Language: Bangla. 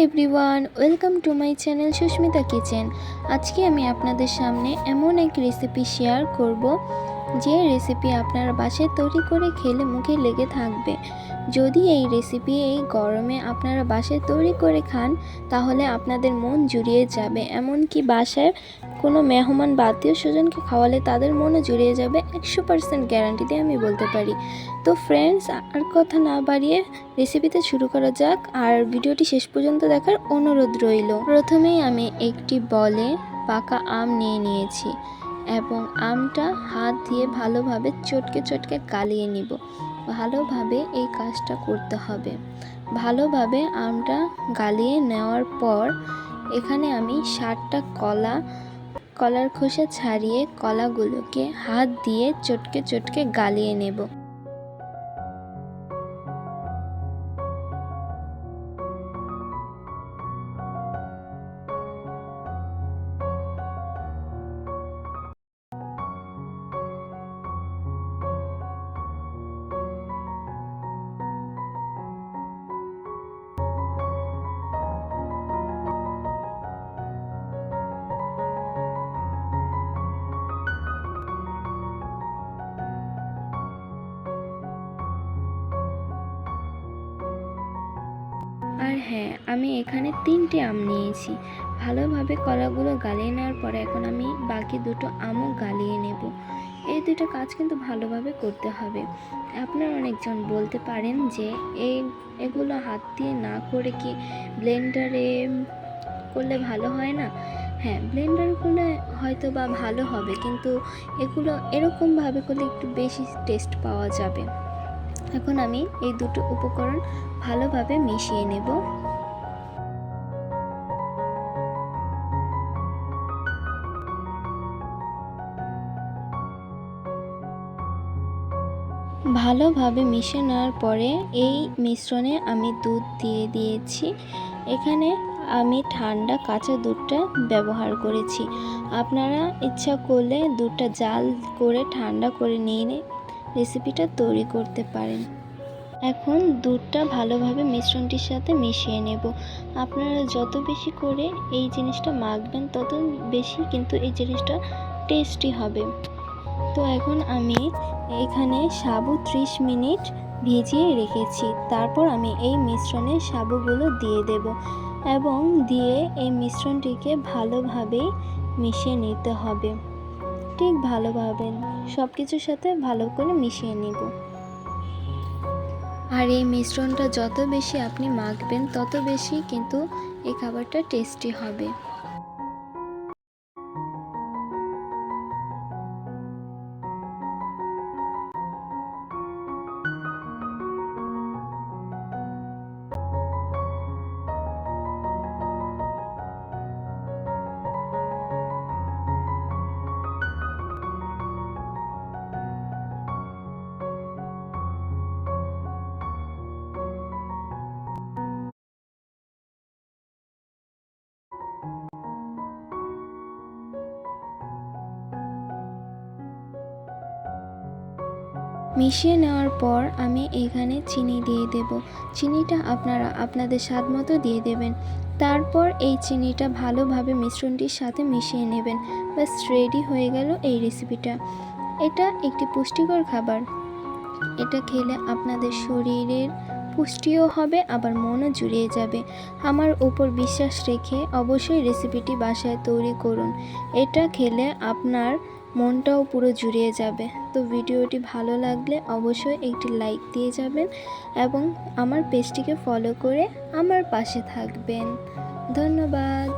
Everyone, welcome to my channel Susmita kitchen. আজকে আমি আপনাদের সামনে এমন এক রেসিপি শেয়ার করব যে রেসিপি আপনারা বাসায় তৈরি করে খেলে মুখে লেগে থাকবে। যদি এই রেসিপি এই গরমে আপনারা বাসায় তৈরি করে খান তাহলে আপনাদের মন জুড়িয়ে যাবে, এমনকি বাসায় কোনো মেহমান বা আত্মীয় স্বজনকে খাওয়ালে তাদের মনও জুড়িয়ে যাবে। 100% গ্যারান্টি দিয়ে আমি বলতে পারি। তো ফ্রেন্ডস, আর কথা না বাড়িয়ে রেসিপিতে শুরু করা যাক, আর ভিডিওটি শেষ পর্যন্ত দেখার অনুরোধ রইল। প্রথমেই আমি একটি বলে পাকা আম নিয়ে নিয়েছি এবং আমটা হাত দিয়ে ভালোভাবে চটকে চটকে গালিয়ে নিব। ভালোভাবে এই কাজটা করতে হবে। ভালোভাবে আমটা গালিয়ে নেওয়ার পর এখানে আমি 7টা কলার খোসা ছাড়িয়ে কলাগুলোকে হাত দিয়ে চটকে চটকে গালিয়ে নেব। আর হ্যাঁ, আমি এখানে 3টে আম নিয়েছি। ভালোভাবে কলাগুলো গালিয়ে নেওয়ার পরে এখন আমি বাকি 2টো আমও গালিয়ে নেব। এই 2টো কাজ কিন্তু ভালোভাবে করতে হবে। আপনারা অনেকজন বলতে পারেন যে এগুলো হাত দিয়ে না করে কি ব্লেন্ডারে করলে ভালো হয় না? হ্যাঁ, ব্লেন্ডারে করলে হয়তো বা ভালো হবে, কিন্তু এগুলো এরকমভাবে করলে একটু বেশি টেস্ট পাওয়া যাবে। এখন আমি এই 2টো উপকরণ ভালোভাবে মিশিয়ে নেব। ভালোভাবে মিশিয়ে নেওয়ার পরে এই মিশ্রণে আমি দুধ দিয়ে দিয়েছি। এখানে আমি ঠান্ডা কাঁচা দুধটা ব্যবহার করেছি। আপনারা ইচ্ছা করলে দুধটা জাল করে ঠান্ডা করে নিয়ে রেসিপিটা তৈরি করতে পারেন। এখন দুধটা ভালোভাবে মিশ্রণটির সাথে মিশিয়ে নেব। আপনারা যত বেশি করে এই জিনিসটা মাখবেন তত বেশি কিন্তু এই জিনিসটা টেস্টি হবে। তো এখন আমি এখানে সাবু 30 মিনিট ভিজিয়ে রেখেছি। তারপর আমি এই মিশ্রণে সাবুগুলো দিয়ে দেব এবং দিয়ে এই মিশ্রণটিকে ভালোভাবে মিশিয়ে নিতে হবে। ঠিক ভালোভাবে সব কিছুর সাথে ভালো করে মিশিয়ে নেব। আর এই মিশ্রণটা যত বেশি আপনি মাখবেন তত বেশি কিন্তু এই খাবারটা টেস্টি হবে। মিশিয়ে নেওয়ার পর আমি এখানে চিনি দিয়ে দেব। চিনিটা আপনারা আপনাদের স্বাদ মতো দিয়ে দেবেন। তারপর এই চিনিটা ভালোভাবে মিশ্রণটির সাথে মিশিয়ে নেবেন। ব্যাস রেডি হয়ে গেল এই রেসিপিটা। এটা একটি পুষ্টিকর খাবার। এটা খেলে আপনাদের শরীরের পুষ্টিও হবে, আবার মনও জুড়িয়ে যাবে। আমার উপর বিশ্বাস রেখে অবশ্যই রেসিপিটি বাসায় তৈরি করুন। এটা খেলে আপনার মনটাও পুরো জুড়িয়ে যাবে। তো ভিডিওটি ভালো লাগলে অবশ্যই একটি লাইক দিয়ে যাবেন এবং আমার পেজটিকে ফলো করে আমার পাশে থাকবেন। ধন্যবাদ।